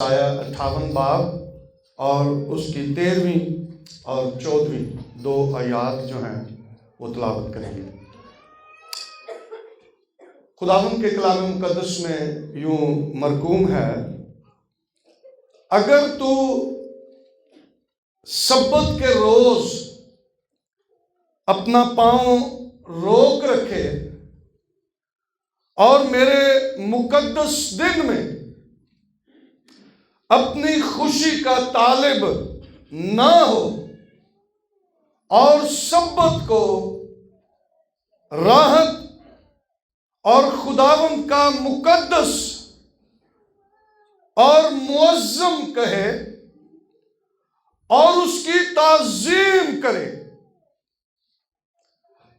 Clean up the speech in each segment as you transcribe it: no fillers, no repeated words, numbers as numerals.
آیا 58 باب اور اس کی 13ویں اور 14ویں 2 آیات جو ہیں وہ تلاوت کریں گے۔ خداوند کے کلام مقدس میں یوں مرقوم ہے، اگر تو سبت کے روز اپنا پاؤں روک رکھے اور میرے مقدس دن میں اپنی خوشی کا طالب نہ ہو اور سبت کو راحت اور خداوند کا مقدس اور معظم کہے اور اس کی تعظیم کرے،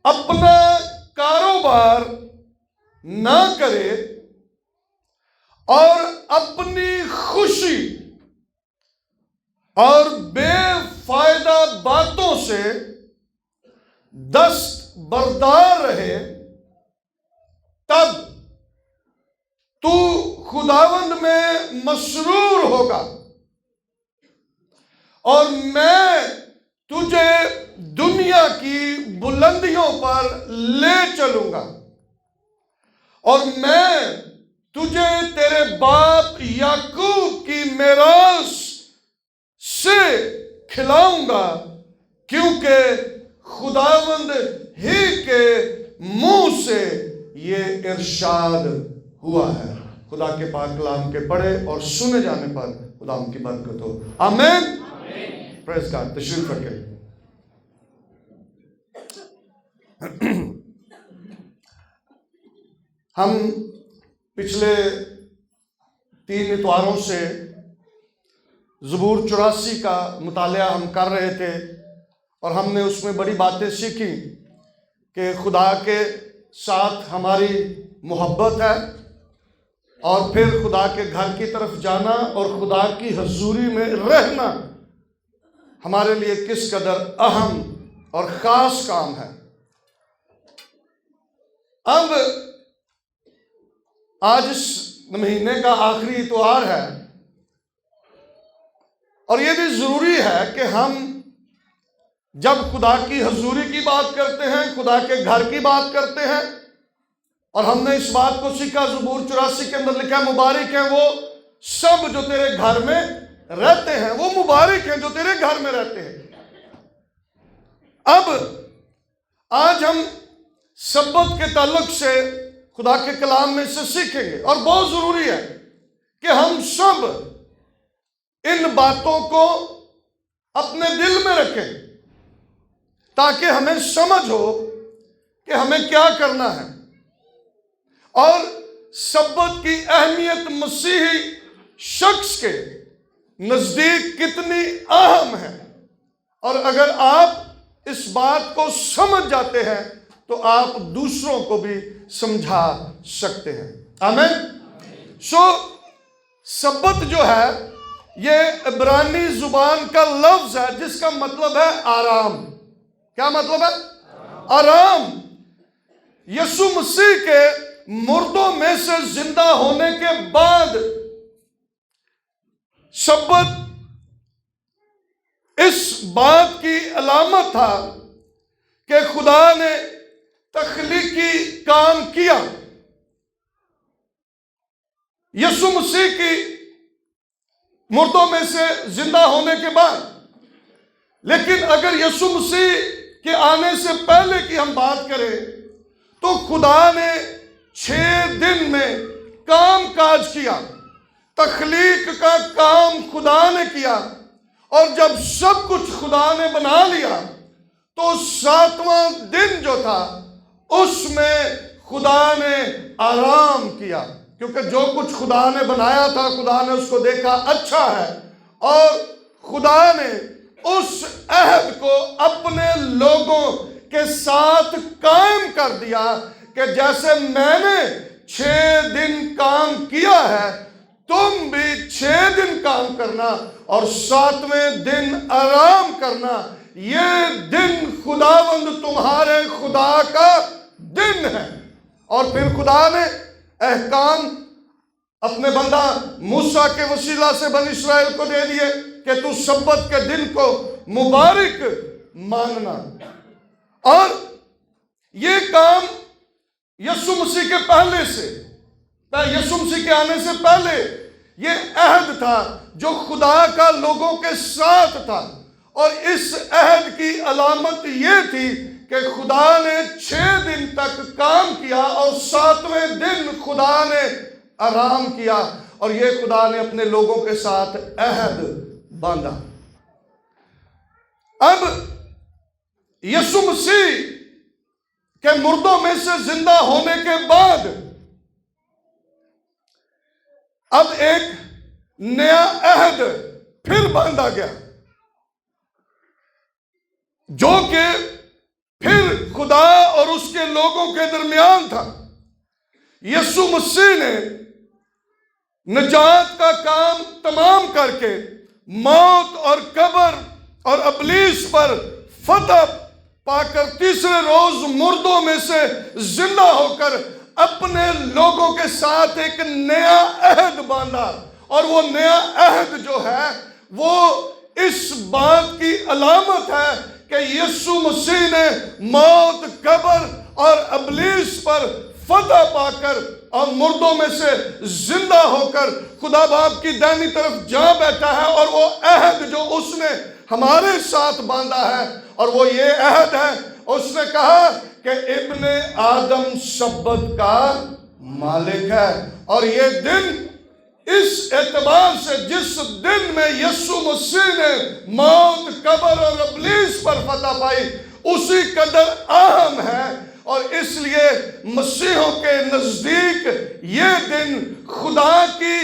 اپنا کاروبار نہ کرے اور اپنی خوشی اور بے فائدہ باتوں سے دست بردار رہے، تب تو خداوند میں مسرور ہوگا اور میں تجھے دنیا کی بلندیوں پر لے چلوں گا اور میں تجھے تیرے باپ یعقوب کی میراث سے کھلاؤں گا، کیونکہ خداوند ہی کے منہ سے یہ ارشاد ہوا ہے۔ خدا کے پاک کلام کے پڑھے اور سنے جانے پر خدا ان کی برکت ہو، آمین۔ پریز گاڈ، تشریف رکھیں۔ ہم پچھلے 3 اتواروں سے زبور 84 کا مطالعہ ہم کر رہے تھے اور ہم نے اس میں بڑی باتیں سیکھی کہ خدا کے ساتھ ہماری محبت ہے اور پھر خدا کے گھر کی طرف جانا اور خدا کی حضوری میں رہنا ہمارے لیے کس قدر اہم اور خاص کام ہے۔ اب آج اس مہینے کا آخری اتوار ہے اور یہ بھی ضروری ہے کہ ہم جب خدا کی حضوری کی بات کرتے ہیں، خدا کے گھر کی بات کرتے ہیں، اور ہم نے اس بات کو سیکھا زبور 84 کے اندر لکھا ہے، مبارک ہیں وہ سب جو تیرے گھر میں رہتے ہیں، وہ مبارک ہیں جو تیرے گھر میں رہتے ہیں۔ اب آج ہم سبت کے تعلق سے خدا کے کلام میں سے سیکھیں گے اور بہت ضروری ہے کہ ہم سب ان باتوں کو اپنے دل میں رکھیں تاکہ ہمیں سمجھ ہو کہ ہمیں کیا کرنا ہے اور سبت کی اہمیت مسیحی شخص کے نزدیک کتنی اہم ہے، اور اگر آپ اس بات کو سمجھ جاتے ہیں تو آپ دوسروں کو بھی سمجھا سکتے ہیں، آمین۔ سبت جو ہے یہ عبرانی زبان کا لفظ ہے جس کا مطلب ہے آرام۔ کیا مطلب ہے؟ آرام۔ یسوع مسیح کے مردوں میں سے زندہ ہونے کے بعد سبت اس بات کی علامت تھا کہ خدا نے تخلیقی کام کیا۔ یسوع مسیح کی مردوں میں سے زندہ ہونے کے بعد، لیکن اگر یسوع مسیح کے آنے سے پہلے کی ہم بات کریں تو خدا نے 6 دن میں کام کاج کیا، تخلیق کا کام خدا نے کیا، اور جب سب کچھ خدا نے بنا لیا تو 7واں دن جو تھا اس میں خدا نے آرام کیا، کیونکہ جو کچھ خدا نے بنایا تھا خدا نے اس کو دیکھا اچھا ہے، اور خدا نے اس عہد کو اپنے لوگوں کے ساتھ قائم کر دیا کہ جیسے میں نے 6 دن کام کیا ہے تم بھی 6 دن کام کرنا اور 7ویں دن آرام کرنا۔ یہ دن خداوند تمہارے خدا کا دن ہے۔ اور پھر خدا نے احکام اپنے بندہ موسیٰ کے وسیلہ سے بنی اسرائیل کو دے دیے کہ تو سبت کے دن کو مبارک ماننا. اور یہ کام یسوع مسیح کے پہلے سے، یسوع مسیح کے آنے سے پہلے یہ عہد تھا جو خدا کا لوگوں کے ساتھ تھا. اور اس عہد کی علامت یہ تھی کہ خدا نے 6 دن تک کام کیا اور 7ویں دن خدا نے آرام کیا، اور یہ خدا نے اپنے لوگوں کے ساتھ عہد باندھا. اب یسوع مسیح کے مردوں میں سے زندہ ہونے کے بعد اب ایک نیا عہد پھر باندھا گیا، جو کہ پھر خدا اور اس کے لوگوں کے درمیان تھا. یسوع مسیح نے نجات کا کام تمام کر کے موت اور قبر اور ابلیس پر فتح پا کر تیسرے روز مردوں میں سے زندہ ہو کر اپنے لوگوں کے ساتھ ایک نیا عہد باندھا. اور وہ نیا عہد جو ہے وہ اس بات کی علامت ہے کہ یسوع مسیح نے موت، قبر اور ابلیس پر فتح پا کر اور مردوں میں سے زندہ ہو کر خدا باپ کی دائنی طرف جا بیٹھا ہے. اور وہ عہد جو اس نے ہمارے ساتھ باندھا ہے، اور وہ یہ عہد ہے، اس نے کہا کہ ابن آدم سبت کا مالک ہے. اور یہ دن اس اعتبار سے جس دن میں یسوع مسیح نے موت، قبر اور ابلیس پر فتح پائی، اسی قدر اہم ہے. اور اس لیے مسیحوں کے نزدیک یہ دن خدا کی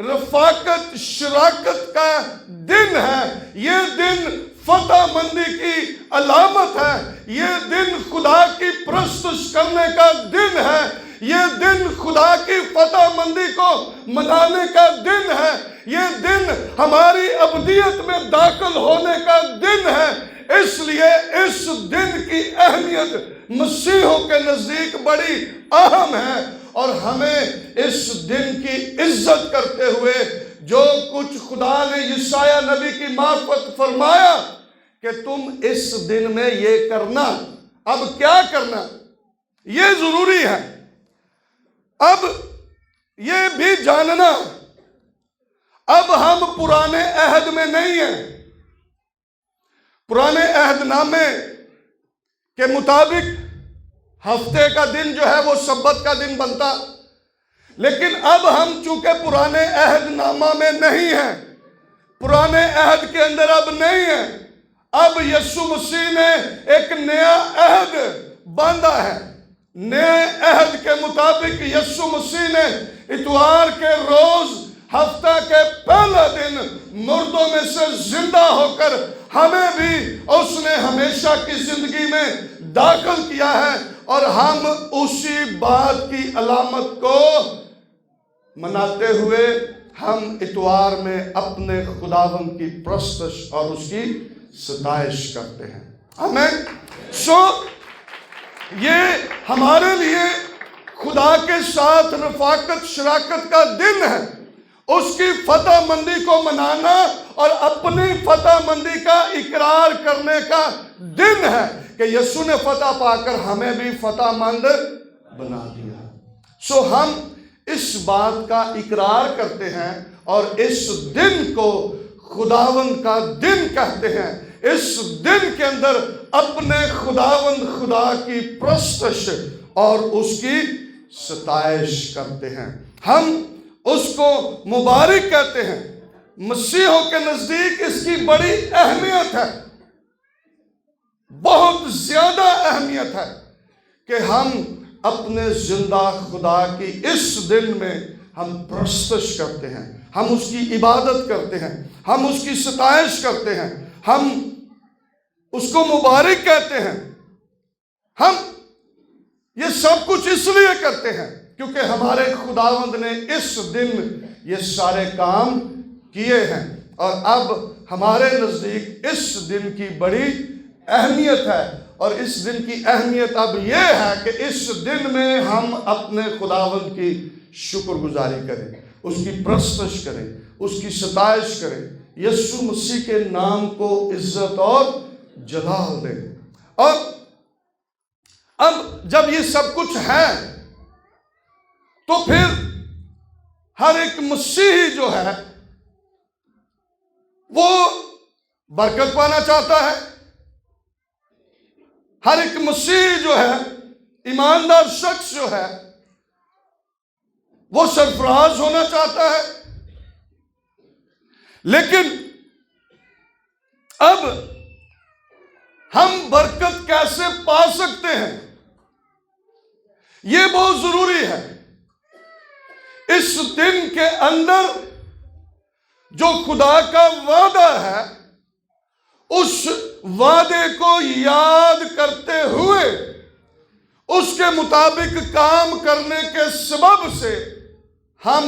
رفاقت، شراکت کا دن ہے. یہ دن فتح مندی کی علامت ہے. یہ دن خدا کی پرستش کرنے کا دن ہے. یہ دن خدا کی فتح مندی کو منانے کا دن ہے. یہ دن ہماری ابدیت میں داخل ہونے کا دن ہے. اس لیے اس دن کی اہمیت مسیحوں کے نزدیک بڑی اہم ہے. اور ہمیں اس دن کی عزت کرتے ہوئے جو کچھ خدا نے یسایہ نبی کی معرفت فرمایا کہ تم اس دن میں یہ کرنا، اب کیا کرنا یہ ضروری ہے. اب یہ بھی جاننا، اب ہم پرانے عہد میں نہیں ہیں. پرانے عہد نامے کے مطابق ہفتے کا دن جو ہے وہ سبت کا دن بنتا، لیکن اب ہم چونکہ پرانے عہد نامہ میں نہیں ہیں، پرانے عہد کے اندر اب نہیں ہیں. اب یسوع مسیح نے ایک نیا عہد باندھا ہے. نئے عہد کے مطابق یسوع مسیح نے اتوار کے روز ہفتہ کے پہلا دن مردوں میں سے زندہ ہو کر ہمیں بھی اس نے ہمیشہ کی زندگی میں داخل کیا ہے. اور ہم اسی بات کی علامت کو مناتے ہوئے ہم اتوار میں اپنے خداوند کی پرستش اور اس کی ستائش کرتے ہیں. آمین. یہ ہمارے لیے خدا کے ساتھ رفاقت، شراکت کا دن ہے. اس کی فتح مندی کو منانا اور اپنی فتح مندی کا اقرار کرنے کا دن ہے کہ یسوع نے فتح پا کر ہمیں بھی فتح مند بنا دیا. ہم اس بات کا اقرار کرتے ہیں اور اس دن کو خداوند کا دن کہتے ہیں. اس دن کے اندر اپنے خداوند خدا کی پرستش اور اس کی ستائش کرتے ہیں. ہم اس کو مبارک کہتے ہیں. مسیحوں کے نزدیک اس کی بڑی اہمیت ہے، بہت زیادہ اہمیت ہے کہ ہم اپنے زندہ خدا کی اس دن میں ہم پرستش کرتے ہیں، ہم اس کی عبادت کرتے ہیں، ہم اس کی ستائش کرتے ہیں، ہم اس کو مبارک کہتے ہیں. ہم یہ سب کچھ اس لیے کرتے ہیں کیونکہ ہمارے خداوند نے اس دن یہ سارے کام کیے ہیں. اور اب ہمارے نزدیک اس دن کی بڑی اہمیت ہے. اور اس دن کی اہمیت اب یہ ہے کہ اس دن میں ہم اپنے خداوند کی شکر گزاری کریں. اس کی پرستش کریں، اس کی ستائش کریں، یسوع مسیح کے نام کو عزت اور جلال دیں۔ اور اب جب یہ سب کچھ ہے تو پھر ہر ایک مسیحی جو ہے وہ برکت پانا چاہتا ہے۔ ہر ایک مسیحی جو ہے، ایماندار شخص جو ہے، وہ سرفراز ہونا چاہتا ہے۔ لیکن اب ہم برکت کیسے پا سکتے ہیں، یہ بہت ضروری ہے۔ اس دن کے اندر جو خدا کا وعدہ ہے، اس وعدے کو یاد کرتے ہوئے اس کے مطابق کام کرنے کے سبب سے ہم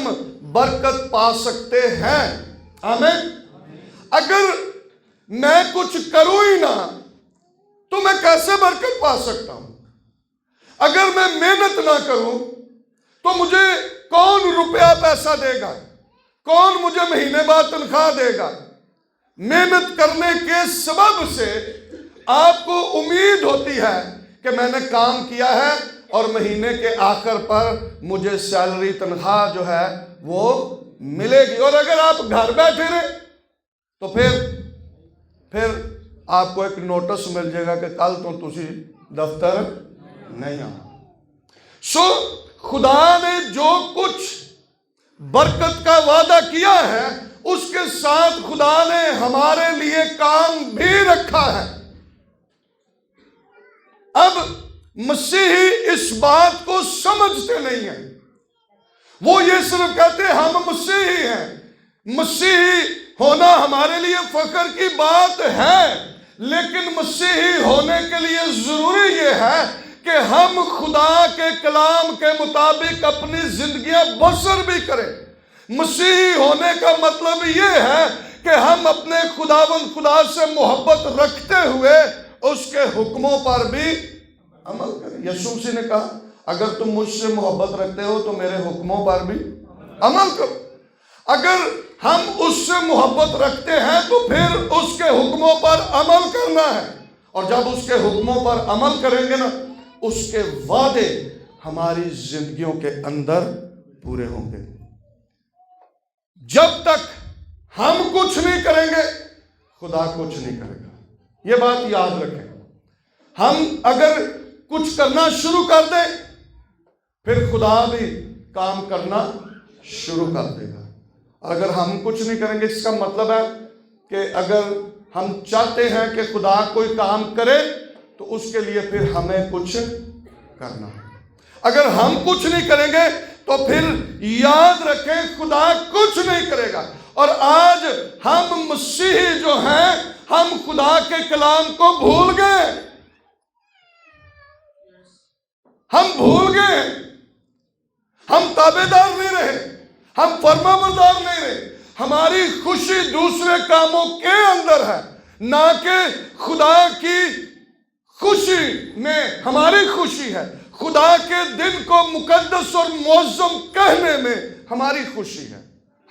برکت پا سکتے ہیں۔ آمین۔ اگر میں کچھ کروں ہی نہ تو میں کیسے برکت پا سکتا ہوں؟ اگر میں محنت نہ کروں تو مجھے کون روپیہ پیسہ دے گا؟ کون مجھے مہینے بعد تنخواہ دے گا؟ محنت کرنے کے سبب سے آپ کو امید ہوتی ہے کہ میں نے کام کیا ہے اور مہینے کے آخر پر مجھے سیلری، تنخواہ جو ہے وہ ملے گی۔ اور اگر آپ گھر بیٹھے رہے تو پھر آپ کو ایک نوٹس مل جائے گا کہ کل تو تسی دفتر نہیں آنا۔ خدا نے جو کچھ برکت کا وعدہ کیا ہے، اس کے ساتھ خدا نے ہمارے لیے کام بھی رکھا ہے۔ اب مسیحی اس بات کو سمجھتے نہیں ہیں، وہ یہ صرف کہتے ہیں ہم مسیحی ہیں۔ مسیحی ہونا ہمارے لیے فخر کی بات ہے، لیکن مسیحی ہونے کے لیے ضروری یہ ہے کہ ہم خدا کے کلام کے مطابق اپنی زندگیاں بسر بھی کریں۔ مسیحی ہونے کا مطلب یہ ہے کہ ہم اپنے خداوند خدا سے محبت رکھتے ہوئے اس کے حکموں پر بھی عمل کریں۔ یسوع مسیح نے کہا اگر تم مجھ سے محبت رکھتے ہو تو میرے حکموں پر بھی عمل کرو۔ اگر ہم اس سے محبت رکھتے ہیں تو پھر اس کے حکموں پر عمل کرنا ہے، اور جب اس کے حکموں پر عمل کریں گے نا، اس کے وعدے ہماری زندگیوں کے اندر پورے ہوں گے۔ جب تک ہم کچھ نہیں کریں گے خدا کچھ نہیں کرے گا، یہ بات یاد رکھیں۔ ہم اگر کچھ کرنا شروع کر دیں پھر خدا بھی کام کرنا شروع کر دے گا، اور اگر ہم کچھ نہیں کریں گے اس کا مطلب ہے کہ اگر ہم چاہتے ہیں کہ خدا کوئی کام کرے تو اس کے لیے پھر ہمیں کچھ کرنا ہے۔ اگر ہم کچھ نہیں کریں گے تو پھر یاد رکھیں خدا کچھ نہیں کرے گا۔ اور آج ہم مسیحی جو ہیں ہم خدا کے کلام کو بھول گئے، ہم بھول گئے، ہم تابع دار نہیں رہے، ہم فرما بردار نہیں رہے۔ ہماری خوشی دوسرے کاموں کے اندر ہے، نہ کہ خدا کی خوشی میں ہماری خوشی ہے۔ خدا کے دن کو مقدس اور معظم کہنے میں ہماری خوشی ہے۔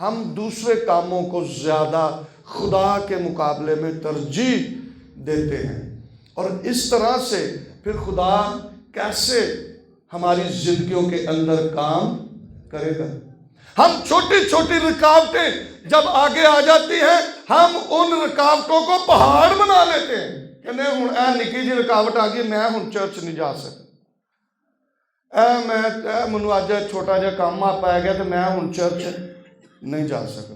ہم دوسرے کاموں کو زیادہ خدا کے مقابلے میں ترجیح دیتے ہیں، اور اس طرح سے پھر خدا کیسے ہماری زندگیوں کے اندر کام کرے گا؟ ہم چھوٹی چھوٹی رکاوٹیں جب آگے آ جاتی ہیں ہم ان رکاوٹوں کو پہاڑ بنا لیتے ہیں کہ نہیں ہوں اے نکی جی رکاوٹ آ گئی، میں ہوں چرچ نہیں جا سکتا، منو اج چھوٹا جہا کام آ پی گیا تو میں ہوں چرچ نہیں جا سکتا،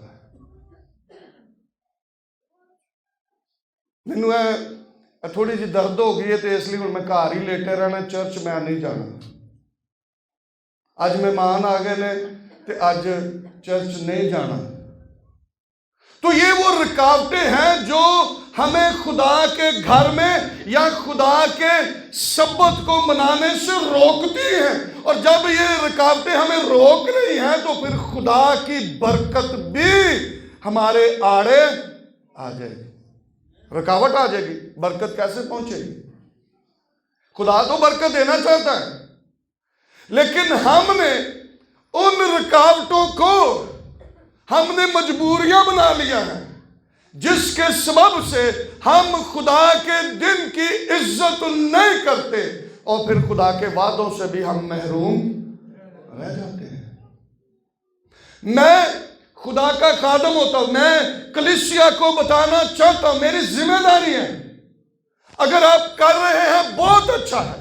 مینو تھوڑی جی درد ہو گئی ہے تو اس لیے ہوں میں گھر ہی لیٹے رہنا، چرچ میں نہیں جانا، اج مہمان آ گئے نے تو اج چرچ نہیں جانا۔ تو یہ وہ رکاوٹیں ہیں جو ہمیں خدا کے گھر میں یا خدا کے سبت کو منانے سے روکتی ہیں، اور جب یہ رکاوٹیں ہمیں روک رہی ہیں تو پھر خدا کی برکت بھی ہمارے آڑے آ جائے گی۔ رکاوٹ آ جائے گی، برکت کیسے پہنچے گی؟ خدا تو برکت دینا چاہتا ہے، لیکن ہم نے ان رکاوٹوں کو ہم نے مجبوریاں بنا لیا ہے جس کے سبب سے ہم خدا کے دن کی عزت نہیں کرتے اور پھر خدا کے وعدوں سے بھی ہم محروم رہ جاتے ہیں۔ میں خدا کا خادم ہوتا ہوں، میں کلیسیا کو بتانا چاہتا ہوں، میری ذمہ داری ہے۔ اگر آپ کر رہے ہیں بہت اچھا ہے،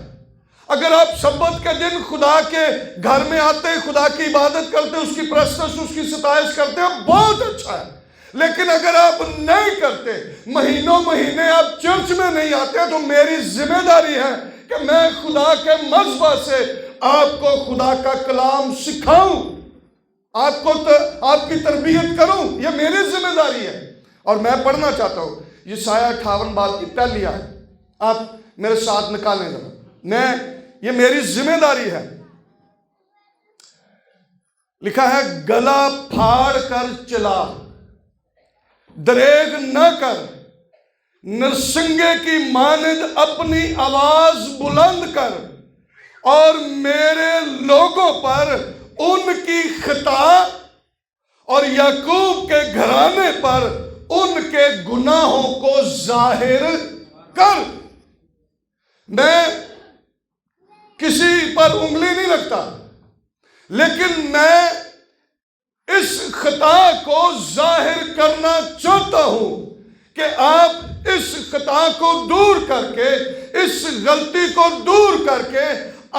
اگر آپ سبت کے دن خدا کے گھر میں آتے ہیں، خدا کی عبادت کرتے ہیں، اس کی پرستش، اس کی ستائش کرتے ہیں، بہت اچھا ہے۔ لیکن اگر آپ نہیں کرتے، مہینوں مہینے آپ چرچ میں نہیں آتے، تو میری ذمہ داری ہے کہ میں خدا کے مذبح سے آپ کو خدا کا کلام سکھاؤں، آپ کی تربیت کروں، یہ میری ذمہ داری ہے۔ اور میں پڑھنا چاہتا ہوں یسایہ 58 باب کی پہلی آیت، آپ میرے ساتھ نکالیں ذرا، یہ میری ذمہ داری ہے۔ لکھا ہے، گلا پھاڑ کر چلا، دریغ نہ کر، نرسنگے کی مانند اپنی آواز بلند کر، اور میرے لوگوں پر ان کی خطا اور یعقوب کے گھرانے پر ان کے گناہوں کو ظاہر کر۔ میں کسی پر انگلی نہیں رکھتا، لیکن میں اس خطا کو ظاہر کرنا چاہتا ہوں کہ آپ اس خطا کو دور کر کے، اس غلطی کو دور کر کے،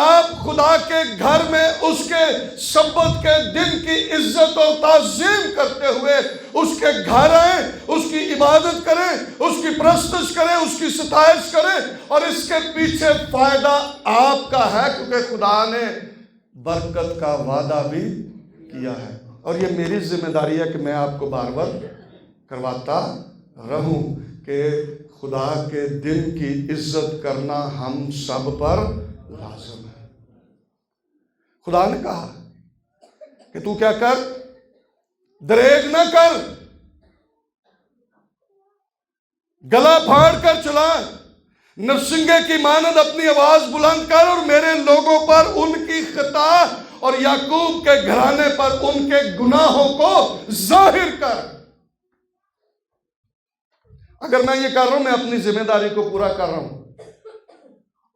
آپ خدا کے گھر میں اس کے سبت کے دن کی عزت و تعظیم کرتے ہوئے اس کے گھر آئیں، اس کی عبادت کریں، اس کی پرستش کریں، اس کی ستائش کریں، اور اس کے پیچھے فائدہ آپ کا ہے، کیونکہ خدا نے برکت کا وعدہ بھی کیا ہے۔ اور یہ میری ذمہ داری ہے کہ میں آپ کو بار بار کرواتا رہوں کہ خدا کے دن کی عزت کرنا ہم سب پر لازم ہے۔ خدا نے کہا کہ تو کیا کر، دریغ نہ کر، گلا پھاڑ کر چلا، نرسنگے کی مانند اپنی آواز بلند کر، اور میرے لوگوں پر ان کی خطا اور یعقوب کے گھرانے پر ان کے گناہوں کو ظاہر کر۔ اگر میں یہ کر رہا ہوں، میں اپنی ذمہ داری کو پورا کر رہا ہوں،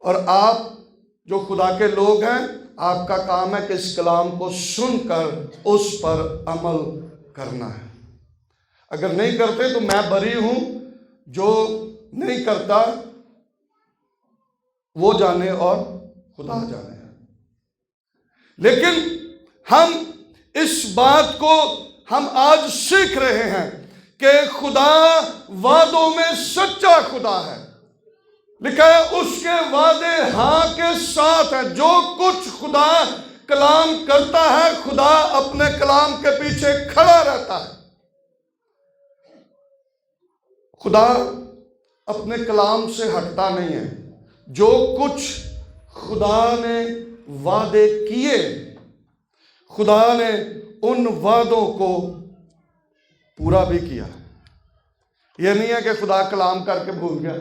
اور آپ جو خدا کے لوگ ہیں، آپ کا کام ہے کہ اس کلام کو سن کر اس پر عمل کرنا ہے۔ اگر نہیں کرتے تو میں بری ہوں، جو نہیں کرتا وہ جانے اور خدا جانے۔ لیکن ہم اس بات کو ہم آج سیکھ رہے ہیں کہ خدا وعدوں میں سچا خدا ہے۔ لکھا ہے اس کے وعدے ہاں کے ساتھ ہیں۔ جو کچھ خدا کلام کرتا ہے، خدا اپنے کلام کے پیچھے کھڑا رہتا ہے۔ خدا اپنے کلام سے ہٹتا نہیں ہے۔ جو کچھ خدا نے وعدے کیے، خدا نے ان وعدوں کو پورا بھی کیا۔ یہ نہیں ہے کہ خدا کلام کر کے بھول گیا،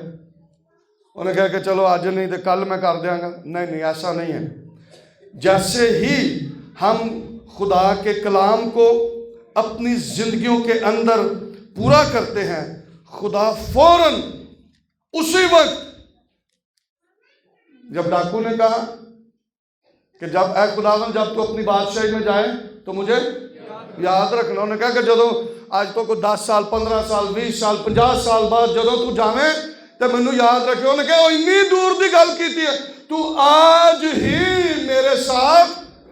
انہیں کہا کہ چلو آج نہیں تو کل میں کر دیا گا۔ نہیں، ایسا نہیں ہے۔ جیسے ہی ہم خدا کے کلام کو اپنی زندگیوں کے اندر پورا کرتے ہیں، خدا فوراً اسی وقت، جب ڈاکو نے کہا کہ جب اے خداوند جب تو اپنی بادشاہی میں جائے تو مجھے یاد رکھنا، انہوں نے کہا کہ جدو آج تو کوئی 10 سال 15 سال 20 سال 50 سال بعد جدو تو جاویں تو مینوں یاد رکھے۔ انہوں نے کہا اتنی دور دی گل کیتی ہے، تو آج ہی میرے ساتھ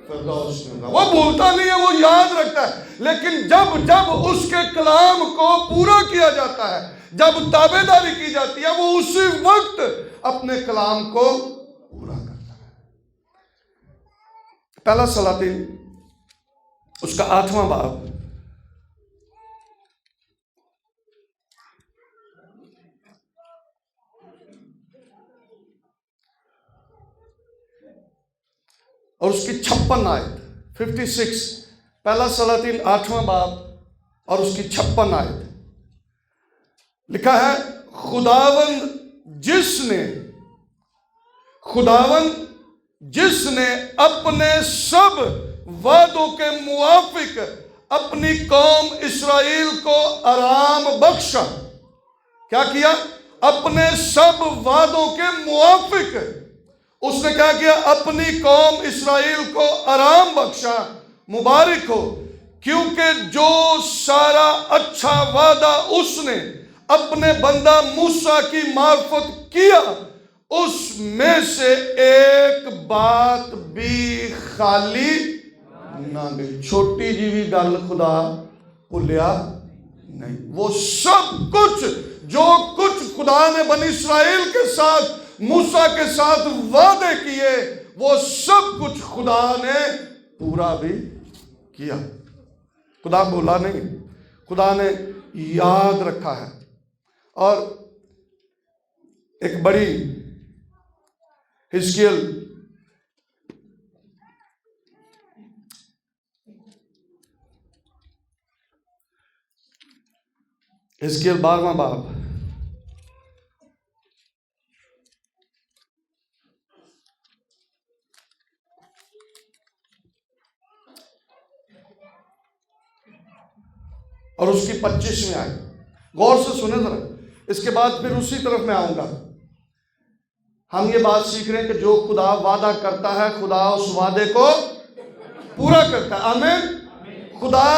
فردوس میں۔ وہ بھولتا نہیں ہے، وہ یاد رکھتا ہے۔ لیکن جب اس کے کلام کو پورا کیا جاتا ہے، جب تابع داری کی جاتی ہے، وہ اسی وقت اپنے کلام کو پورا کرتا ہے۔ پہلا سلاطین اس کا 8واں باب، اور اس کی 56 آیت 56، پہلا سلاطین 8واں باب اور اس کی 56 آیت لکھا ہے، خداوند جس نے اپنے سب وعدوں کے موافق اپنی قوم اسرائیل کو آرام بخشا. کیا کیا؟ اپنے سب وعدوں کے موافق اس نے کیا کیا؟ اپنی قوم اسرائیل کو آرام بخشا. مبارک ہو، کیونکہ جو سارا اچھا وعدہ اس نے اپنے بندہ موسیٰ کی معرفت کیا، اس میں سے ایک بات بھی خالی نہ گئی. چھوٹی جی بھی گل خدا بھولیا نہیں. وہ سب کچھ جو کچھ خدا نے بنی اسرائیل کے ساتھ موسیٰ کے ساتھ وعدے کیے، وہ سب کچھ خدا نے پورا بھی کیا. خدا بھولا نہیں، خدا نے یاد رکھا ہے. اور ایک بڑی حزقیل حزقیل 12واں باب اور اس کی 25ویں آیت. غور سے سنیں ذرا، اس کے بعد پھر اسی طرف میں آؤں گا. ہم یہ بات سیکھ رہے ہیں کہ جو خدا وعدہ کرتا ہے خدا اس وعدے کو پورا کرتا ہے. آمین. خدا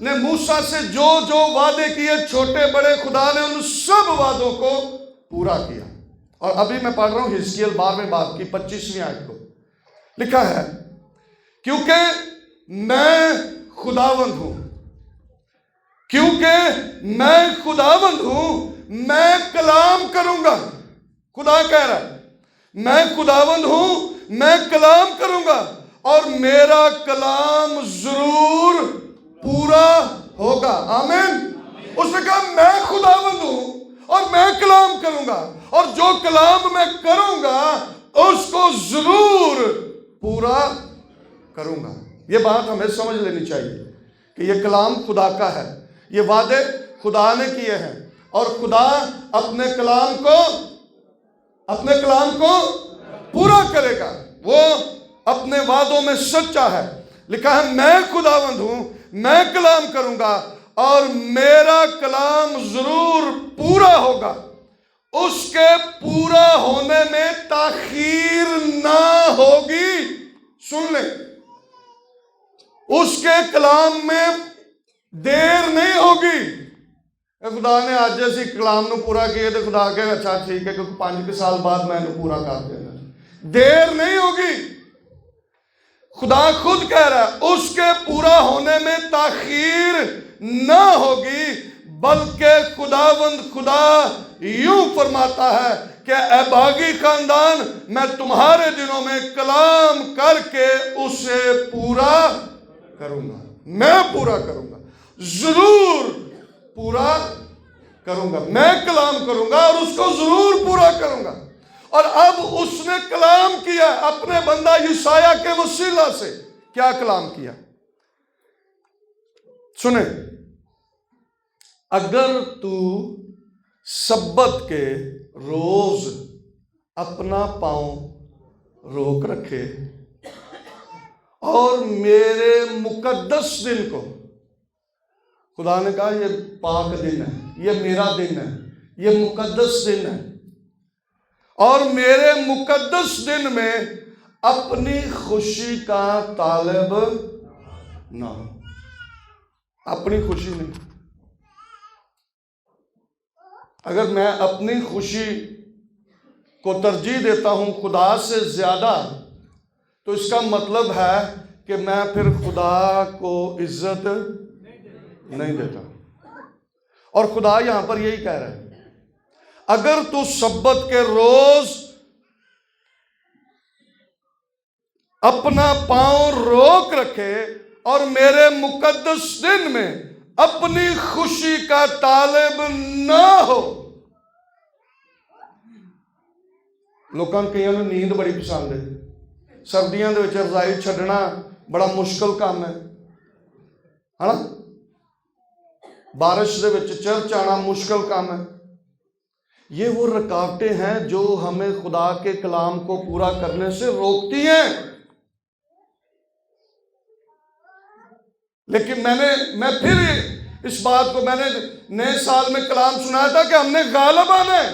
نے موسیٰ سے جو جو وعدے کیے، چھوٹے بڑے، خدا نے ان سب وعدوں کو پورا کیا. اور ابھی میں پڑھ رہا ہوں حزقیل 12ویں باب کی 25ویں آیت کو. لکھا ہے، کیونکہ میں خداوند ہوں، کیونکہ میں خداوند ہوں، میں کلام کروں گا. خدا کہہ رہا ہے میں خداوند ہوں، میں کلام کروں گا اور میرا کلام ضرور پورا ہوگا. آمین. اس نے کہا میں خداوند ہوں اور میں کلام کروں گا، اور جو کلام میں کروں گا اس کو ضرور پورا کروں گا. یہ بات ہمیں سمجھ لینی چاہیے کہ یہ کلام خدا کا ہے، یہ وعدے خدا نے کیے ہیں، اور خدا اپنے کلام کو پورا کرے گا. وہ اپنے وعدوں میں سچا ہے. لکھا ہے میں خداوند ہوں، میں کلام کروں گا اور میرا کلام ضرور پورا ہوگا. اس کے پورا ہونے میں تاخیر نہ ہوگی. سن لیں، اس کے کلام میں دیر نہیں ہوگی. خدا نے آج جیسی کلام نو پورا کیے تو خدا کہے اچھا ٹھیک ہے کیونکہ 5 سال بعد میں نے پورا کر دینا. دیر نہیں ہوگی. خدا خود کہہ رہا ہے اس کے پورا ہونے میں تاخیر نہ ہوگی، بلکہ خداوند خدا یوں فرماتا ہے کہ اے باغی خاندان، میں تمہارے دنوں میں کلام کر کے اسے پورا کروں گا. میں پورا کروں گا، ضرور پورا کروں گا. میں کلام کروں گا اور اس کو ضرور پورا کروں گا. اور اب اس نے کلام کیا اپنے بندہ یسایہ کے وسیلہ سے. کیا کلام کیا؟ سنیں، اگر تو سبت کے روز اپنا پاؤں روک رکھے اور میرے مقدس دن کو، خدا نے کہا یہ پاک دن ہے، یہ میرا دن ہے، یہ مقدس دن ہے، اور میرے مقدس دن میں اپنی خوشی کا طالب نہ ہو. اپنی خوشی نہیں. اگر میں اپنی خوشی کو ترجیح دیتا ہوں خدا سے زیادہ، تو اس کا مطلب ہے کہ میں پھر خدا کو عزت نہیں دیتا. اور خدا یہاں پر یہی کہہ رہا ہے، اگر تو سبت کے روز اپنا پاؤں روک رکھے اور میرے مقدس دن میں اپنی خوشی کا طالب نہ ہو. لوگاں کئیاں نوں نیند بڑی پسند ہے. سردیاں دے وچ رضائی چھڈنا بڑا مشکل کام ہے نا. بارش دے وچ چرچ آنا مشکل کام ہے. یہ وہ رکاوٹیں ہیں جو ہمیں خدا کے کلام کو پورا کرنے سے روکتی ہیں. لیکن میں پھر اس بات کو میں نے نئے سال میں کلام سنایا تھا کہ ہم نے غالب آنا ہے۔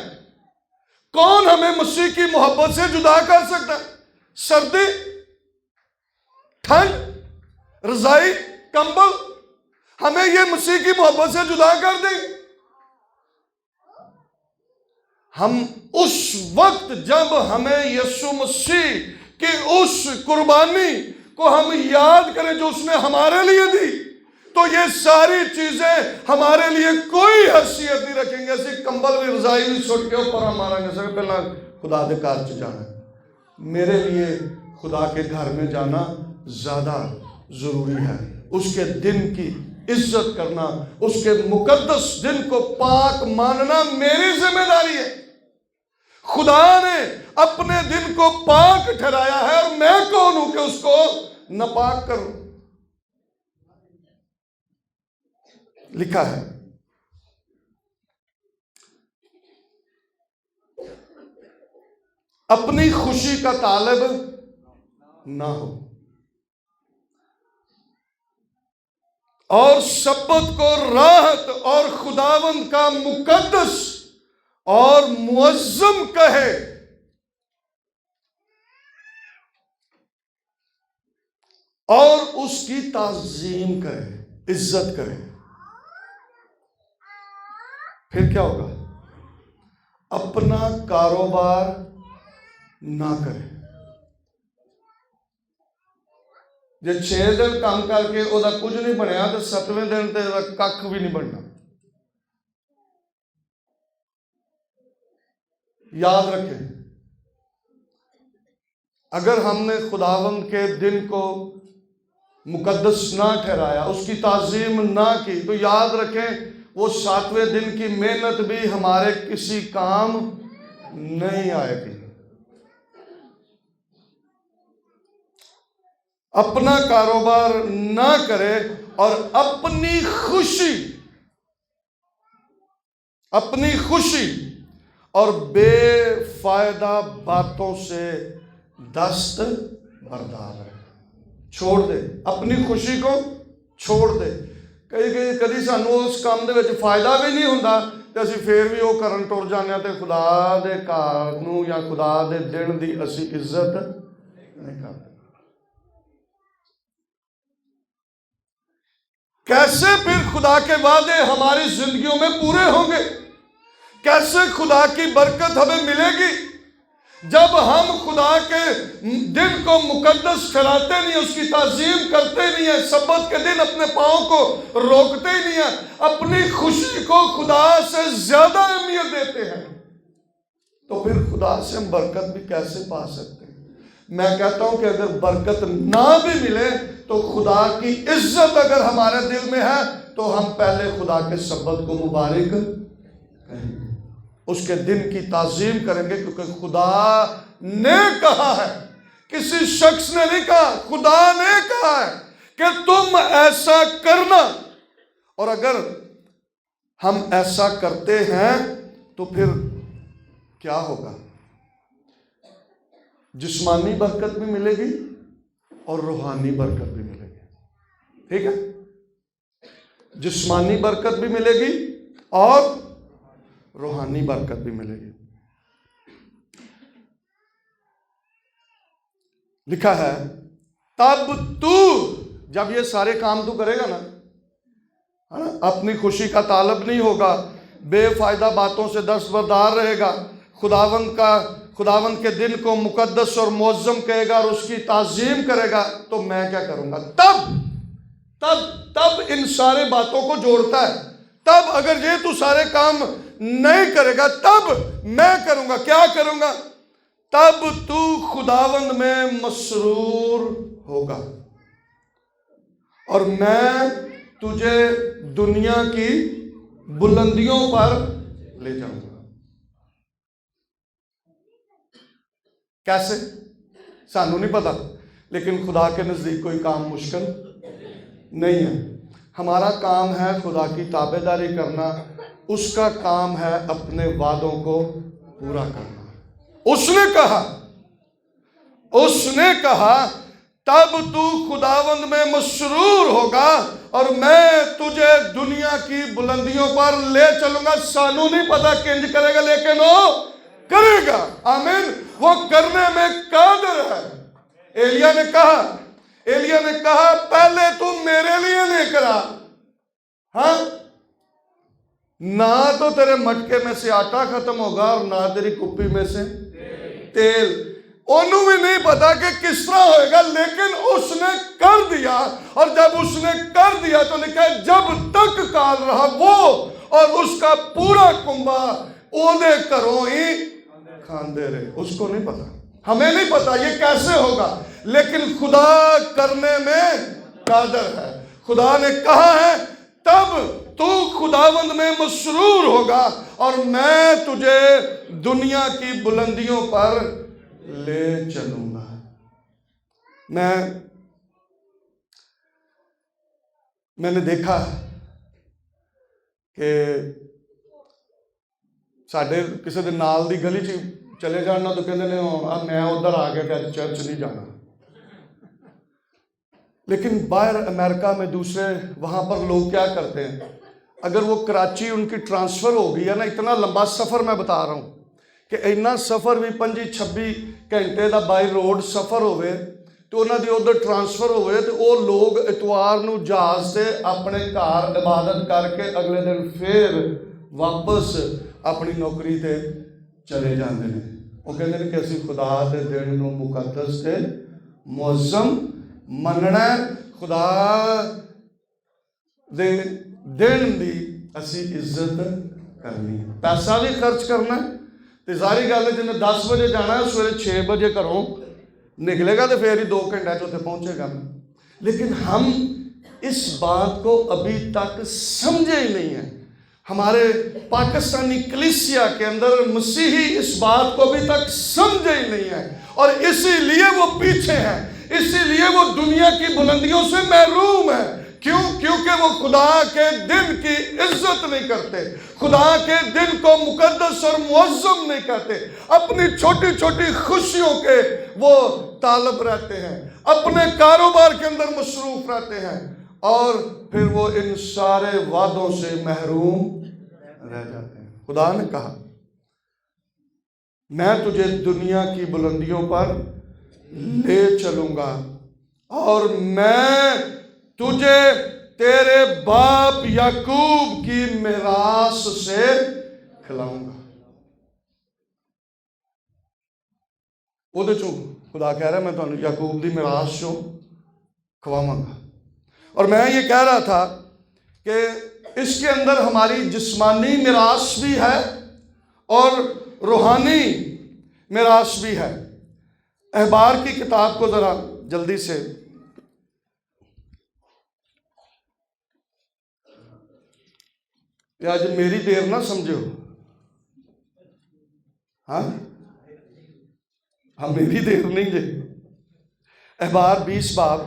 کون ہمیں مسیح کی محبت سے جدا کر سکتا ہے؟ سردی، ٹھنڈ، رضائی، کمبل ہمیں یہ مسیح کی محبت سے جدا کر دیں۔ ہم اس وقت جب ہمیں یسوع مسیح کی اس قربانی کو ہم یاد کریں جو اس نے ہمارے لیے دی، تو یہ ساری چیزیں ہمارے لیے کوئی حیثیت نہیں رکھیں گے۔ ایسی کمبل بھی، رضائی بھی سٹ کے اوپر ہمارا گے پہلا خدا دے کار چ جانا ہے۔ میرے لیے خدا کے گھر میں جانا زیادہ ضروری ہے۔ اس کے دن کی عزت کرنا، اس کے مقدس دن کو پاک ماننا میری ذمہ داری ہے۔ خدا نے اپنے دن کو پاک ٹھہرایا ہے، اور میں کون ہوں کہ اس کو ناپاک کروں؟ لکھا ہے اپنی خوشی کا طالب نہ ہو، اور سبت کو راحت اور خداوند کا مقدس اور معظم کہے۔ اور اس کی تعظیم کرے، عزت کرے۔ پھر کیا ہوگا؟ اپنا کاروبار نہ کرے۔ جے 6 دن کام کر کے وہ کچھ نہیں بنیا تو 7ویں دن تے کھ بھی نہیں بننا۔ یاد رکھیں، اگر ہم نے خداوند کے دن کو مقدس نہ ٹھہرایا، اس کی تعظیم نہ کی، تو یاد رکھیں وہ 7ویں دن کی محنت بھی ہمارے کسی کام نہیں آئے گی۔ اپنا کاروبار نہ کرے اور اپنی خوشی اور بے فائدہ باتوں سے دست بردار ہے۔ چھوڑ دے، اپنی خوشی کو چھوڑ دے۔ کدی سانو اس کام دے وچ فائدہ بھی نہیں ہوندا تے اسی پھر بھی وہ کرن ٹر جانے تے خدا دے کار نو یا خدا دے دن دی اسی عزت نہیں کرتے۔ کیسے پھر خدا کے وعدے ہماری زندگیوں میں پورے ہوں گے؟ کیسے خدا کی برکت ہمیں ملے گی جب ہم خدا کے دن کو مقدس ٹھہراتے نہیں، اس کی تعظیم کرتے نہیں ہیں، سبت کے دن اپنے پاؤں کو روکتے ہی نہیں ہیں، اپنی خوشی کو خدا سے زیادہ اہمیت دیتے ہیں، تو پھر خدا سے ہم برکت بھی کیسے پا سکتے ہیں؟ میں کہتا ہوں کہ اگر برکت نہ بھی ملے تو خدا کی عزت اگر ہمارے دل میں ہے تو ہم پہلے خدا کے سبت کو مبارک کہیں گے، اس کے دن کی تعظیم کریں گے، کیونکہ خدا نے کہا ہے، کسی شخص نے نہیں کہا، خدا نے کہا ہے کہ تم ایسا کرنا۔ اور اگر ہم ایسا کرتے ہیں تو پھر کیا ہوگا؟ جسمانی برکت بھی ملے گی اور روحانی برکت بھی ملے گی۔ ٹھیک ہے؟ جسمانی برکت بھی ملے گی اور روحانی برکت بھی ملے گی۔ لکھا ہے تب تو، جب یہ سارے کام تو کرے گا نا، اپنی خوشی کا طالب نہیں ہوگا، بے فائدہ باتوں سے دستبردار رہے گا، خداوند کے دن کو مقدس اور معظم کہے گا اور اس کی تعظیم کرے گا، تو میں کیا کروں گا؟ تب ان سارے باتوں کو جوڑتا ہے۔ تب اگر یہ تو سارے کام نہیں کرے گا تب میں کروں گا۔ کیا کروں گا؟ تب تو خداوند میں مسرور ہوگا اور میں تجھے دنیا کی بلندیوں پر لے جاؤں گا۔ کیسے؟ سانو نہیں پتا، لیکن خدا کے نزدیک کوئی کام مشکل نہیں ہے۔ ہمارا کام ہے خدا کی تابعداری کرنا، اس کا کام ہے اپنے وعدوں کو پورا کرنا۔ اس نے کہا تب تو خداوند میں مسرور ہوگا اور میں تجھے دنیا کی بلندیوں پر لے چلوں گا. سانو نہیں پتا کنج کرے گا لیکن وہ کرے گا. آمین. وہ کرنے میں قادر ہے. ایلیا نے کہا پہلے تم میرے لیے لے کر آ. ہاں نہ تو تیرے مٹکے میں سے آٹا ختم ہوگا اور نہ تیری کپی میں سے تیل. انہوں بھی نہیں پتا کہ کس طرح ہوئے گا لیکن اس نے کر دیا. اور جب اس نے کر دیا تو لکھا ہے جب تک کال رہا وہ اور اس کا پورا کنبہ اودے کروں ہی کھاندے رہے. اس کو نہیں پتا, ہمیں نہیں پتا یہ کیسے ہوگا, لیکن خدا کرنے میں قادر ہے. خدا نے کہا ہے تب تو خداوند میں مسرور ہوگا اور میں تجھے دنیا کی بلندیوں پر لے چلوں گا. میں نے دیکھا کہ ساڈے کسی دن نال دی گلی چ چلے جانا تو کہتے ہیں میں ادھر آ گیا کہ چرچ نہیں جانا. لیکن باہر امریکہ میں دوسرے وہاں پر لوگ کیا کرتے ہیں, اگر وہ کراچی ان کی ٹرانسفر ہو گئی ہے نا, اتنا لمبا سفر میں بتا رہا ہوں کہ اینا سفر بھی 25-26 گھنٹے دا بائی روڈ سفر ہوئے تو انہاں دی ادھر ٹرانسفر ہوئے تو وہ لوگ اتوار نو جہاز سے اپنے گھر عبادت کر کے اگلے دن پھر واپس اپنی نوکری تے چلے جاندے ہیں. وہ کہتے ہیں کہ اسی خدا دے دن نو مقدس تے معظم مننا ہے, خدا دے دن دی اسی عزت کرنی ہے, پیسہ بھی خرچ کرنا ہے. تو ظاہری گل ہے جنہیں 10 بجے جانا ہے سویرے 6 بجے گھروں نکلے گا تو پھر ہی 2 گھنٹے چوتھے پہنچے گا. لیکن ہم اس بات کو ابھی تک سمجھے ہی نہیں ہیں. ہمارے پاکستانی کلیسیا کے اندر مسیحی اس بات کو ابھی تک سمجھے ہی نہیں ہیں اور اسی لیے وہ پیچھے ہیں, اسی لیے وہ دنیا کی بلندیوں سے محروم ہیں. کیوں؟ کیونکہ وہ خدا کے دن کی عزت نہیں کرتے, خدا کے دن کو مقدس اور معظم نہیں کرتے. اپنی چھوٹی چھوٹی خوشیوں کے وہ طالب رہتے ہیں, اپنے کاروبار کے اندر مصروف رہتے ہیں اور پھر وہ ان سارے وعدوں سے محروم رہ جاتے ہیں. خدا نے کہا میں تجھے دنیا کی بلندیوں پر لے چلوں گا اور میں تجھے تیرے باپ یعقوب کی میراث سے کھلاؤں گا. وہ دے چوں خدا کہہ رہا ہے میں تو یعقوب دی میراث چوں کھواواں گا. اور میں یہ کہہ رہا تھا کہ اس کے اندر ہماری جسمانی میراث بھی ہے اور روحانی میراث بھی ہے. احبار کی کتاب کو ذرا جلدی سے یا آج میری دیر نہ سمجھو, ہاں میری دیر نہیں جی. احبار 20 باب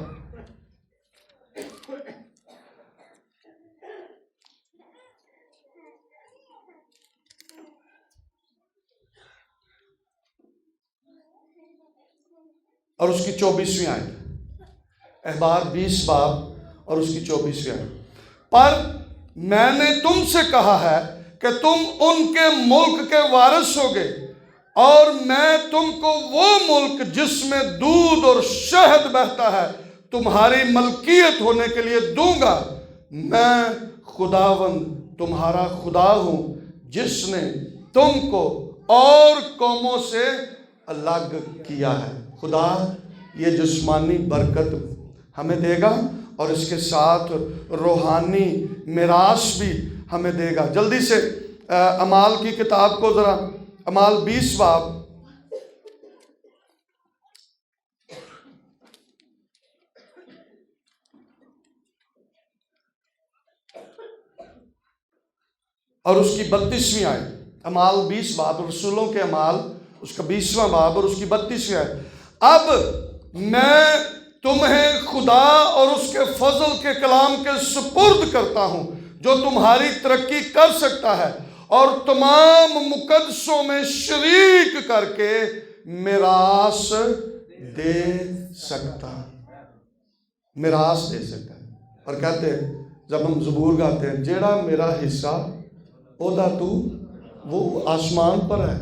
اور اس کی 24ویں آیت. احبار 20 باب اور اس کی 24ویں آیت. پر میں نے تم سے کہا ہے کہ تم ان کے ملک کے وارث ہوگے اور میں تم کو وہ ملک جس میں دودھ اور شہد بہتا ہے تمہاری ملکیت ہونے کے لیے دوں گا. میں خداوند تمہارا خدا ہوں جس نے تم کو اور قوموں سے الگ کیا ہے. خدا یہ جسمانی برکت ہمیں دے گا اور اس کے ساتھ روحانی میراث بھی ہمیں دے گا. جلدی سے اعمال کی کتاب کو ذرا, اعمال 20 باب اور اس کی 32ویں آیت. اعمال 20 باب رسولوں کے اعمال اس کا 20واں باب اور اس کی 32ویں آیت. اب میں تمہیں خدا اور اس کے فضل کے کلام کے سپرد کرتا ہوں جو تمہاری ترقی کر سکتا ہے اور تمام مقدسوں میں شریک کر کے میراث دے سکتا. میراث دے سکتا ہے. اور کہتے ہیں جب ہم زبور گاتے ہیں جیڑا میرا حصہ اودا تو وہ آسمان پر ہے،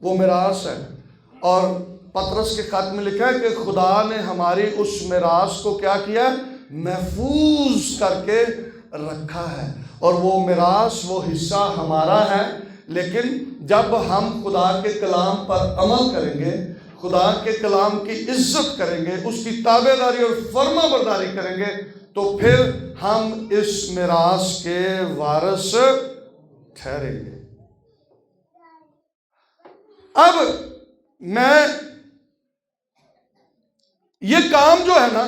وہ میراث ہے. اور پطرس کے خط میں لکھا ہے کہ خدا نے ہماری اس میراث کو کیا کیا؟ محفوظ کر کے رکھا ہے. اور وہ میراث، وہ حصہ ہمارا ہے. لیکن جب ہم خدا کے کلام پر عمل کریں گے، خدا کے کلام کی عزت کریں گے، اس کی تابع داری اور فرما برداری کریں گے، تو پھر ہم اس میراث کے وارث ٹھہریں گے. اب میں یہ کام جو ہے نا،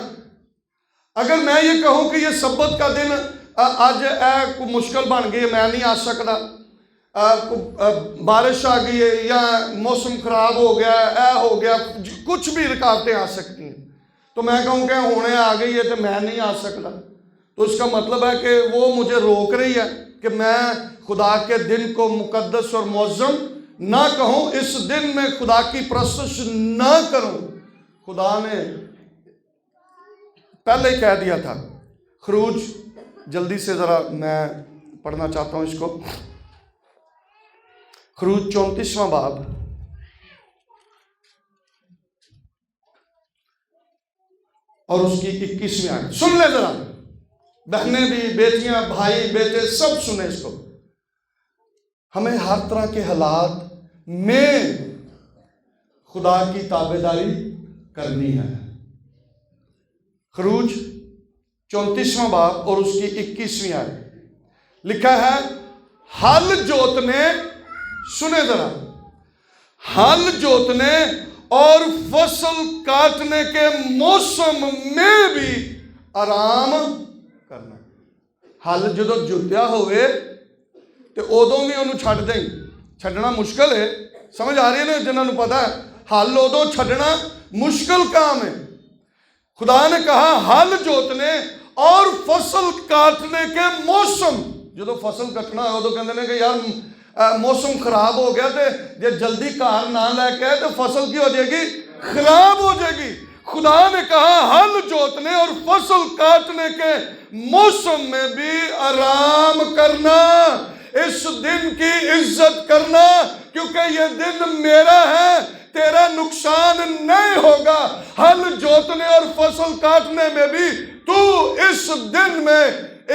اگر میں یہ کہوں کہ یہ سبت کا دن آج کوئی مشکل بن گئی، میں نہیں آ سکتا، بارش آ گئی ہے یا موسم خراب ہو گیا، ہو گیا، کچھ بھی رکاوٹیں آ سکتی ہیں، تو میں کہوں کہ ہونے آ گئی ہے تو میں نہیں آ سکتا، تو اس کا مطلب ہے کہ وہ مجھے روک رہی ہے کہ میں خدا کے دن کو مقدس اور معظم نہ کہوں، اس دن میں خدا کی پرستش نہ کروں. خدا نے پہلے ہی کہہ دیا تھا. خروج جلدی سے ذرا میں پڑھنا چاہتا ہوں اس کو. خروج 34واں باب اور اس کی 21ویں آیت. سن لے ذرا، بہنیں بھی، بیٹیاں، بھائی، بیٹے سب سنیں اس کو. ہمیں ہر طرح کے حالات میں خدا کی تابع داری کرنی ہے. خروج 34واں باب اور اس کی 21ویں آیت لکھا ہے، ہل جوتنے، سنیں ذرا، ہل جوتنے اور فصل کاٹنے کے موسم میں بھی آرام کرنا. ہل جدو جتیا ہوئے تو ادوں بھی انہوں چھڈ دیں. چھڈنا مشکل ہے، سمجھ آ رہی ہے نا جنہوں نے پتا ہے ہل ادوں چھڈنا مشکل کام ہے. خدا نے کہا ہل جوتنے اور فصل کاٹنے کے موسم. جدو فصل کٹنا ہے ادو کہتے ہیں کہ یار موسم خراب ہو گیا تو جے جلدی کار نہ لے کے تو فصل کی ہو جائے گی؟ خراب ہو جائے گی. خدا نے کہا ہل جوتنے اور فصل کاٹنے کے موسم میں بھی آرام کرنا، اس دن کی عزت کرنا، کیونکہ یہ دن میرا ہے، تیرا نقصان نہیں ہوگا. ہل جوتنے اور فصل کاٹنے میں بھی تو اس دن میں،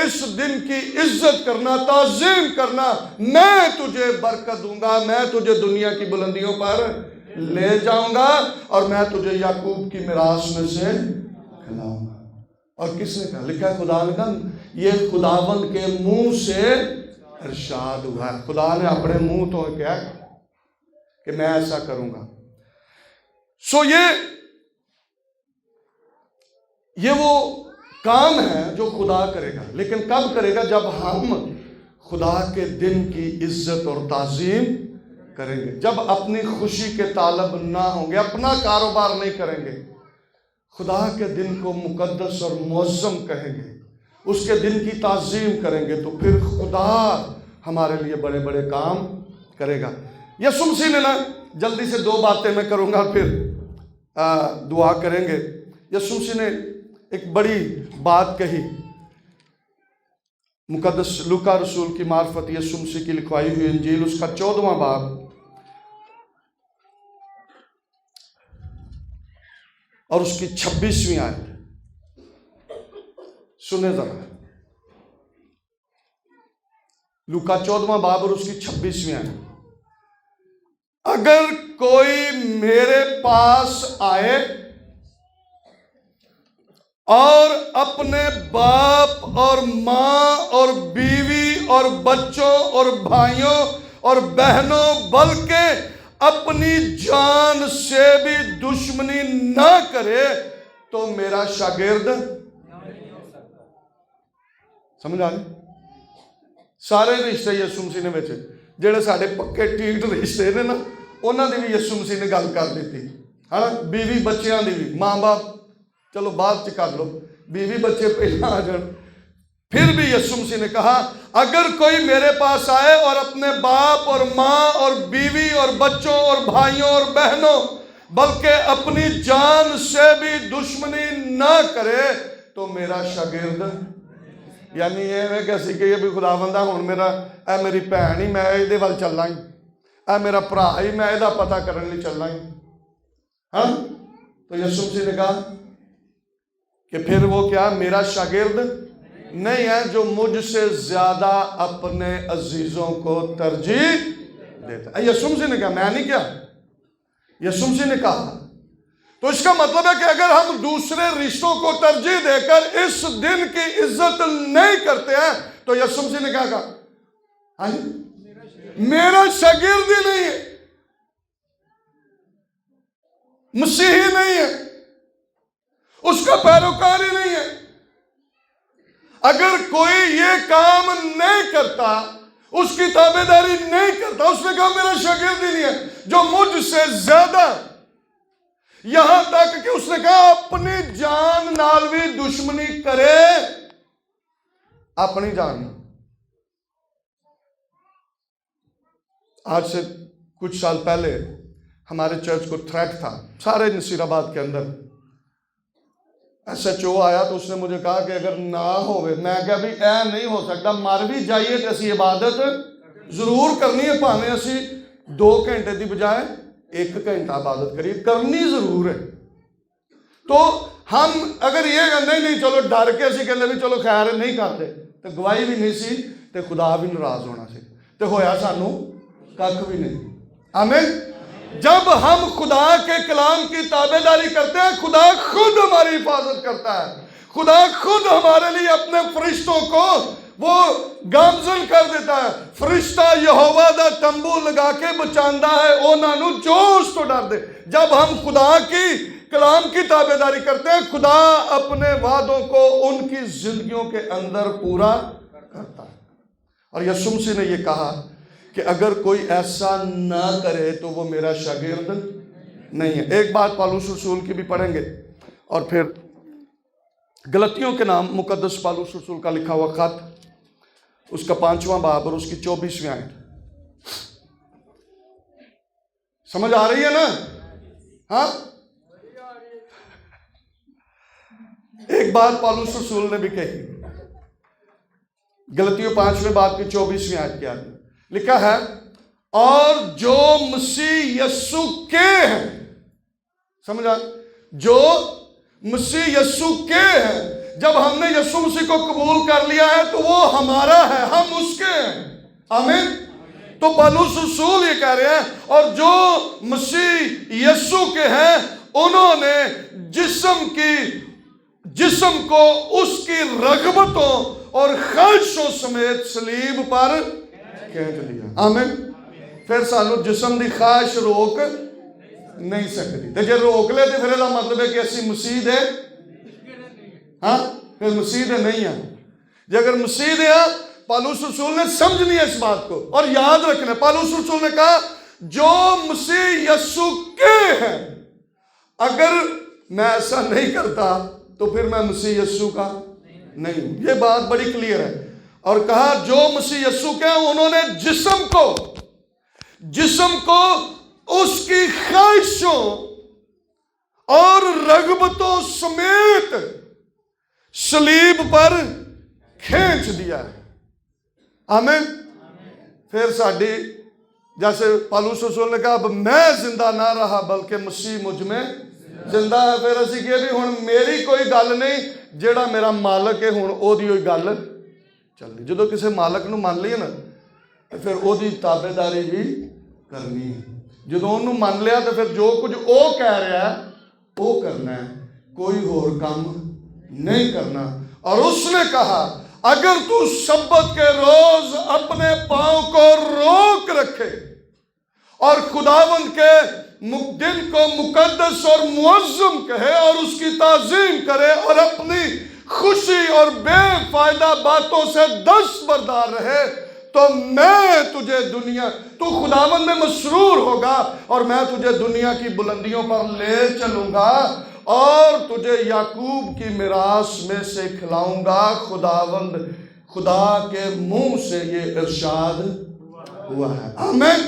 اس دن کی عزت کرنا، تعظیم کرنا. میں تجھے برکت دوں گا، میں تجھے دنیا کی بلندیوں پر لے جاؤں گا اور میں تجھے یعقوب کی میراث میں سے کھلاؤں گا. اور کس نے کہا؟ لکھا ہے خدا نے کہا یہ خداوند کے منہ سے ارشاد ہوا ہے. خدا نے اپنے منہ تو کیا کہ میں ایسا کروں گا. سو یہ وہ کام ہے جو خدا کرے گا. لیکن کب کرے گا؟ جب ہم خدا کے دن کی عزت اور تعظیم کریں گے، جب اپنی خوشی کے طالب نہ ہوں گے، اپنا کاروبار نہیں کریں گے، خدا کے دن کو مقدس اور معظم کہیں گے، اس کے دن کی تعظیم کریں گے، تو پھر خدا ہمارے لیے بڑے بڑے کام کرے گا. یسوع مسیح نے نا، جلدی سے 2 باتیں میں کروں گا پھر دعا کریں گے. یسوع مسیح نے ایک بڑی بات کہی. مقدس لوکا رسول کی معرفت یسوع مسیح کی لکھوائی ہوئی انجیل، اس کا 14واں باب اور اس کی 26ویں آیت سنیں ذرا. لوکا 14واں باب اور اس کی 26ویں آیت. اگر کوئی میرے پاس آئے اور اپنے باپ اور ماں اور بیوی اور بچوں اور بھائیوں اور بہنوں بلکہ اپنی جان سے بھی دشمنی نہ کرے تو میرا شاگرد سمجھ آ رہی؟ سارے رشتے یسوع مسیح نے بیچے، جڑے ساڑھے پکے ٹیٹ رشتے نے نا، انہاں دی بھی یسوع مسیح نے گل کر دیتی ہے نا. بیوی بچیاں دی بھی، ماں باپ چلو بعد چ کر لو، بیوی بچے پہلے آ جان. پھر بھی یسوع مسیح نے کہا اگر کوئی میرے پاس آئے اور اپنے باپ اور ماں اور بیوی اور بچوں اور بھائیوں اور بہنوں بلکہ اپنی جان سے بھی دشمنی نہ کرے تو میرا شاگرد یعنی یہ ہے کہ اسی کہ یہ بھی خداوند ہن میرا اے میری بھن ہی میں یہ ول چلنا ہی اے میرا بھرا ہی میں یہ پتہ کرنے لئی چلنا ہی ہاں تو یسوع مسیح نے کہا کہ پھر وہ کیا میرا شاگرد نہیں ہے جو مجھ سے زیادہ اپنے عزیزوں کو ترجیح دیتا ہے. یسوع مسیح نے کہا میں نہیں کیا یسوع مسیح نے کہا. تو اس کا مطلب ہے کہ اگر ہم دوسرے رشتوں کو ترجیح دے کر اس دن کی عزت نہیں کرتے ہیں تو یسوع مسیح نے کہا ہاں میرا شاگرد ہی نہیں ہے مسیحی نہیں ہے اس کا پیروکار ہی نہیں ہے. اگر کوئی یہ کام نہیں کرتا اس کی تابعداری نہیں کرتا اس نے کہا میرا شاگرد ہی نہیں ہے. جو مجھ سے زیادہ یہاں تک کہ اس نے کہا اپنی جان نال بھی دشمنی کرے اپنی جان. آج سے کچھ سال پہلے ہمارے چرچ کو تھریٹ تھا سارے نصیر آباد کے اندر. SHO آیا تو اس نے مجھے کہا کہ اگر نہ ہوئے میں کہا بھی اے نہیں ہو سکتا مر بھی جائیے تو اسی عبادت ضرور کرنی ہے پاویں اسی 2 گھنٹے دی بجائے 1 گھنٹہ عبادت کریے کرنی ضرور ہے. تو ہم اگر یہ نہیں چلو ڈر کے اسی کہنے بھی چلو خیر نہیں کرتے تو گواہی بھی نہیں سی تو خدا بھی ناراض ہونا سی تو ہویا سانو کھ بھی نہیں. آمین. جب ہم خدا کے کلام کی تابعداری کرتے ہیں خدا خود ہماری حفاظت کرتا ہے. خدا خود ہمارے لیے اپنے فرشتوں کو وہ گامزن کر دیتا ہے. فرشتہ یہوہ دا تمبو لگا کے بچاندا ہے انہاں نوں جو اس تو ڈر دے. جب ہم خدا کی کلام کی تابعداری کرتے ہیں خدا اپنے وعدوں کو ان کی زندگیوں کے اندر پورا کرتا ہے. اور یسوع مسیح نے یہ کہا کہ اگر کوئی ایسا نہ کرے تو وہ میرا شاگرد نہیں ہے. ایک بات پالوس رسول کی بھی پڑھیں گے اور پھر غلطیوں کے نام مقدس پالوس رسول کا لکھا ہوا خط اس کا 5واں باب اور اس کی 24ویں آیت. سمجھ آ رہی ہے نا؟ ہاں ایک بات پالوس رسول نے بھی کہی غلطیوں 5ویں باب کی 24ویں آیت کی آیت لکھا ہے اور جو مسیح یسوع کے ہیں. سمجھا؟ جو مسیح یسوع کے ہیں جب ہم نے یسوع مسیح کو قبول کر لیا ہے تو وہ ہمارا ہے ہم اس کے ہیں. آمین. تو پالوس رسول یہ کہہ رہے ہیں اور جو مسیح یسوع کے ہیں انہوں نے جسم کو اس کی رغبتوں اور خواہشوں سمیت صلیب پر کھینچ لیا. آمین. پھر سانو جسم دی خواہش روک نہیں سکتی. تے جے روک لے تے پھر یہ مطلب ہے کہ اسی مسیح دے ہاں پھر مسیح دے نہیں ہیں. جے اگر مسیح دے ہیں پالوس رسول نے سمجھنی ہے اس بات کو اور یاد رکھنا ہے. پالوس رسول نے کہا جو مسیح یسوع کے ہیں اگر میں ایسا نہیں کرتا تو پھر میں مسیح یسوع کا نہیں ہوں. یہ بات بڑی کلیئر ہے. اور کہا جو مسیح یسوع کے ہیں انہوں نے جسم کو اس کی خواہشوں اور رغبتوں سمیت صلیب پر کھینچ دیا ہے. آمین. پھر ساڈی جیسے پالوس رسول نے کہا اب میں زندہ نہ رہا بلکہ مسیح مجھ میں زندہ ہے. پھر اسی کہ بھی ہن میری کوئی گل نہیں جیڑا میرا مالک ہے ہن او دی ہوئی گل چلنی. جدو کسی مالک نو مان لیے نا پھر او دی تابعداری بھی کرنی ہے. جدو انہوں مان لیا تو پھر جو کچھ او کہہ رہا ہے او کرنا ہے کوئی اور کام نہیں کرنا. اور اس نے کہا اگر تو سبت کے روز اپنے پاؤں کو روک رکھے اور خداوند کے دن کو مقدس اور معظم کہے اور اس کی تعظیم کرے اور اپنی خوشی اور بے فائدہ باتوں سے دستبردار رہے تو میں تجھے تو خداوند میں مسرور ہوگا اور میں تجھے دنیا کی بلندیوں پر لے چلوں گا اور تجھے یعقوب کی میراث میں سے کھلاؤں گا. خدا کے منہ سے یہ ارشاد ہوا ہے. آمین.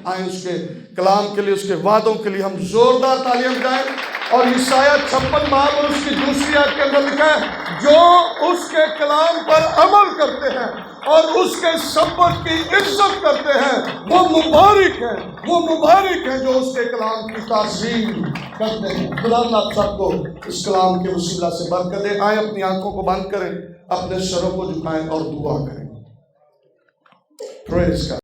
آئیں اس کے کلام کے لیے اس کے وعدوں کے لیے ہم زوردار تالیاں بجائیں. اور عیسائیہ 56 باب اور اس کی دوسری آیت کے اندر لکھا ہے جو اس کے کلام پر عمل کرتے ہیں اور اس کے سبت کی عزت کرتے ہیں وہ مبارک ہیں جو اس کے کلام کی تعظیم کرتے ہیں۔ خدا آپ سب کو اس کلام کے وسیلہ سے برکت دے۔ آئیں اپنی آنکھوں کو بند کریں، اپنے سروں کو جھکائیں اور دعا کریں۔ پریز گاڈ۔